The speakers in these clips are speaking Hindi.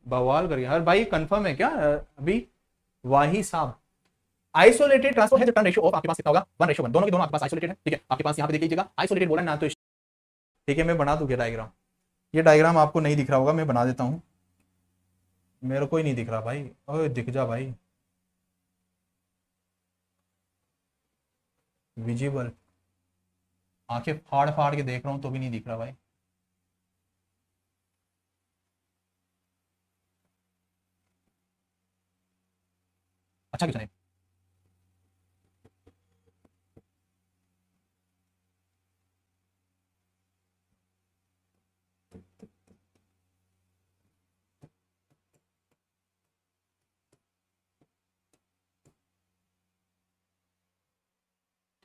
बवाल करिए हर भाई, कंफर्म है क्या अभी? वाही साहब, आइसोलेटेड ट्रांसफर है जब टर्न रेशियो ऑफ आपके पास कितना होगा 1:1, दोनों के दोनों आपके पास आइसोलेटेड है, ठीक है। आपके पास यहाँ पे देख लीजिएगा आइसोलेटेड बोला ना, तो ठीक है मैं बना दूंगा डायग्राम। ये डायग्राम आपको नहीं दिख रहा होगा, मैं बना देता हूँ। मेरे को ही नहीं दिख रहा भाई, ओए दिख जा भाई, विजिबल। आंखें फाड़ फाड़ के देख रहा हूँ तो भी नहीं दिख रहा भाई। अच्छा क्वेश्चन है।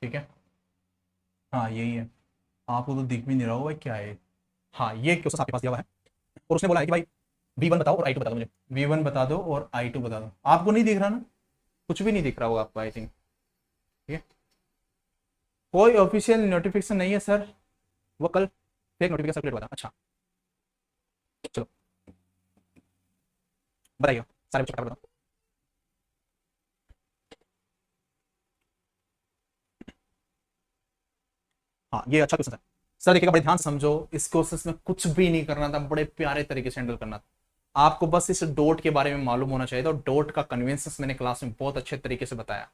ठीक है, हाँ यही है। आपको तो दिख भी नहीं रहा होगा क्या है। हाँ ये क्वेश्चन आपके पास दिया हुआ है, और उसने बोला है कि भाई V1 बताओ और I2 बता दो मुझे। V1 बता दो और I2 बता दो। आपको नहीं दिख रहा ना, कुछ भी नहीं दिख रहा होगा आपको आई थिंक। ठीक है, कोई ऑफिशियल नोटिफिकेशन नहीं है सर, वो कल फेक नोटिफिकेशन सर्कुलेट हुआ था। अच्छा चलो बताइए, सारे बच्चे फटाफट बताओ। हाँ ये अच्छा क्वेश्चन है सर, देखिएगा बड़े ध्यान से समझो। इस क्वेश्चन में कुछ भी नहीं करना था, बड़े प्यारे तरीके से हैंडल करना था। आपको बस इस डॉट के बारे में मालूम होना चाहिए था, और डॉट का कन्वेंशन मैंने क्लास में बहुत अच्छे तरीके से बताया।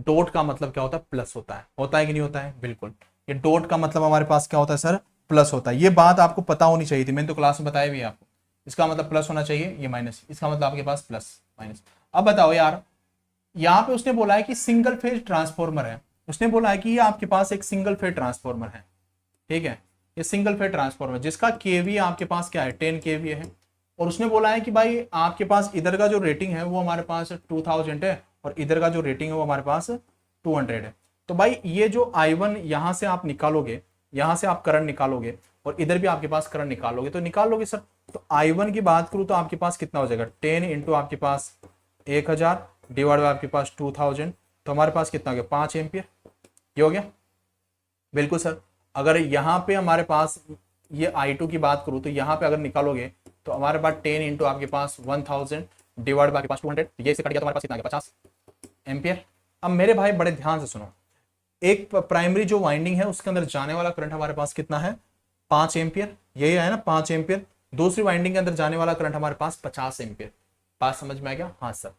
डॉट का मतलब क्या होता है? प्लस होता है कि नहीं होता है? बिल्कुल। ये डॉट का मतलब हमारे पास क्या होता है सर? प्लस होता है। ये बात आपको पता होनी चाहिए थी, मैंने तो क्लास में बताया भी है आपको। इसका मतलब प्लस होना चाहिए, ये माइनस, इसका मतलब आपके पास प्लस माइनस। अब बताओ यार, यहाँ पे उसने बोला है कि सिंगल फेज ट्रांसफॉर्मर है। उसने बोला है कि ये आपके पास एक सिंगल फेज ट्रांसफॉर्मर है, ठीक है। ये सिंगल फेज ट्रांसफॉर्मर जिसका केवी आपके पास क्या है? 10 केवी है। और उसने बोला है कि भाई आपके पास इधर का जो रेटिंग है वो हमारे पास 2000 है, और इधर का जो रेटिंग है वो हमारे पास 200 है। तो भाई ये जो I1 यहां से आप निकालोगे, यहां से आप करंट निकालोगे, और इधर भी आपके पास करंट निकालोगे, तो निकालोगे सर। तो I1 की बात करूं तो आपके पास कितना हो जाएगा? 10 इंटू आपके पास 1000 डिवाइड बाय आपके पास 2000, तो हमारे पास कितना हो गया? 5 एम्पियर। ये हो गया। बिल्कुल सर। अगर यहाँ पे हमारे पास ये I2 की बात करूं तो यहाँ पे अगर निकालोगे तो हमारे पास 10 इंटू आपके पास 1000 डिवाइड बाय आपके पास 200, ये इससे कट गया तो हमारे पास कितना आ गया? 50 एम्पियर। अब मेरे भाई बड़े ध्यान से सुनो, एक प्राइमरी जो वाइंडिंग है उसके अंदर जाने वाला करंट हमारे पास कितना है? 5 एम्पियर, यही है ना 5 एम्पियर। दूसरी वाइंडिंग के अंदर जाने वाला करंट हमारे पास 50 एम्पियर। बात समझ में आ गया? हाँ सर।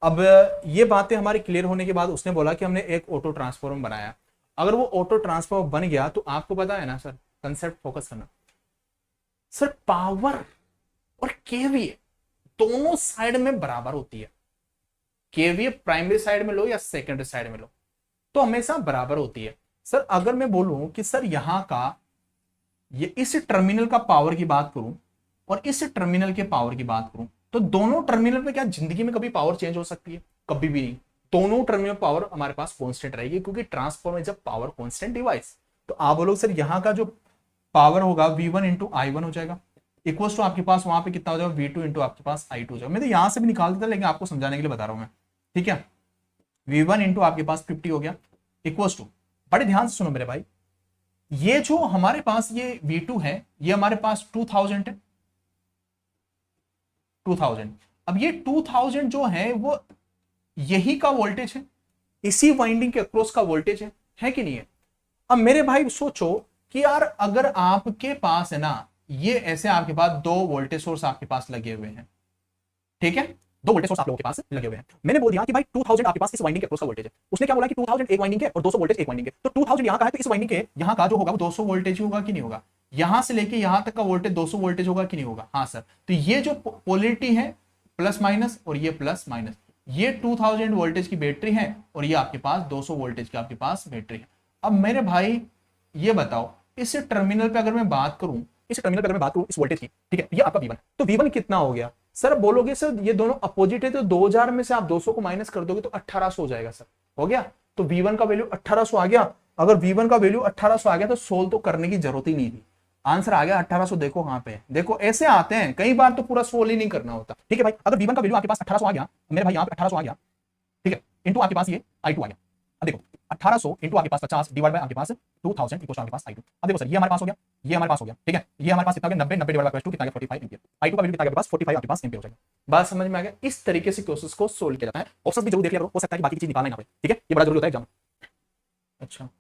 अब ये बातें हमारी क्लियर होने के बाद उसने बोला कि हमने एक ऑटो ट्रांसफॉर्मर बनाया। अगर वो ऑटो ट्रांसफॉर्मर बन गया तो आपको पता है ना सर, कंसेप्ट फोकस करना सर, पावर और केवीए दोनों साइड में बराबर होती है। केवीए प्राइमरी साइड में लो या सेकेंडरी साइड में लो, तो हमेशा बराबर होती है। सर अगर मैं बोलूं कि सर यहां का ये इस टर्मिनल का पावर की बात करूं और इस टर्मिनल के पावर की बात करूं, तो दोनों टर्मिनल पे क्या जिंदगी में कभी पावर चेंज हो सकती है? कभी भी नहीं। दोनों टर्मिनल पावर हमारे पास कांस्टेंट रहेगी, क्योंकि ट्रांसफॉर्मर जब पावर कांस्टेंट डिवाइस। तो आप बोलोगे सर यहां का जो पावर होगा V1 इंटू I1 हो जाएगा, इक्वल टू आपके पास वहां पे कितना हो जाएगा? V2 इंटू आपके पास I2 हो जाएगा। मैं तो यहां से भी निकाल देता, लेकिन आपको समझाने के लिए बता रहा हूं मैं, ठीक है। V1 इंटू आपके पास 50 हो गया, इक्वल टू, बड़े ध्यान से सुनो मेरे भाई, ये जो हमारे पास ये V2 है ये हमारे पास 2000 है, 2000। अब ये 2000 जो है वो यही का वोल्टेज है, इसी वाइंडिंग के अक्रॉस का वोल्टेज है कि नहीं है? अब मेरे भाई सोचो कि यार अगर आपके पास है ना, ये ऐसे आपके पास दो वोल्टेज सोर्स आपके पास लगे हुए हैं, ठीक है, दो वोल्टेज सोर्स आप लोगों के पास लगे हुए हैं। मैंने बोल दिया कि भाई 2000 आपके पास इस वाइंडिंग के अक्रॉस का वोल्टेज है। उसने क्या बोला कि 2000 एक वाइंडिंग है और 200 वोल्टेज एक वाइंडिंग है। तो 2000 यहां का है, तो इस वाइंडिंग के यहां का जो होगा वो 200 वोल्टेज होगा कि नहीं होगा? यहां से लेके यहां तक का वोल्टेज 200 वोल्टेज होगा कि नहीं होगा? हाँ सर। तो ये जो पोलरिटी है प्लस माइनस, और ये प्लस माइनस, ये 2000 वोल्टेज की बैटरी है, और ये आपके पास 200 वोल्टेज की आपके पास बैटरी है। अब मेरे भाई ये बताओ, इस टर्मिनल पे अगर मैं बात करूं, इस टर्मिनल पे अगर मैं बात करूं इस वोल्टेज की, ठीक है, ये आपका V1, तो V1 कितना हो गया सर? बोलोगे सर ये दोनों अपोजिट है, तो 2000 में से आप 200 को माइनस कर दोगे तो 1800 हो जाएगा सर। हो गया। तो V1 का वैल्यू 1800 आ गया। अगर V1 का वैल्यू 1800 आ गया तो सोल्व तो करने की जरूरत ही नहीं थी, आंसर आ गया 1800। देखो कहां पे, देखो ऐसे आते हैं कई बार, तो पूरा सोल्व ही नहीं करना होता, ठीक है भाई। अगर V1 का वैल्यू आपके पास 1800 आ गया, मेरे भाई यहां पे 1800 आ गया, ठीक है, इंटू आपके पास ये I2 आ गया। अब देखो 1800 इंटू आपके पास 50 डिवाइड बाय आपके पास 2000 इक्वल आपके पास I2। अब देखो सर ये हमारे पास हो गया, ये हमारे पास हो गया, ठीक है। ये हमारे पास कितना हो गया 90 डिवाइड बाय 2 कितना आ गया 45 एम्पीयर। I2 का वैल्यू कितना आ गया आपके पास 45 आपके पास एम्पीयर हो जाएगा। बात समझ में आ गया। इस तरीके से क्वेश्चंस को सोल्व किया जाता है। ऑप्शंस भी जरूर देख लिया करो, हो सकता है कि बाकी की चीज निकालना ही ना पड़े, ठीक है। ये बड़ा जरूरी होता है एग्जाम। अच्छा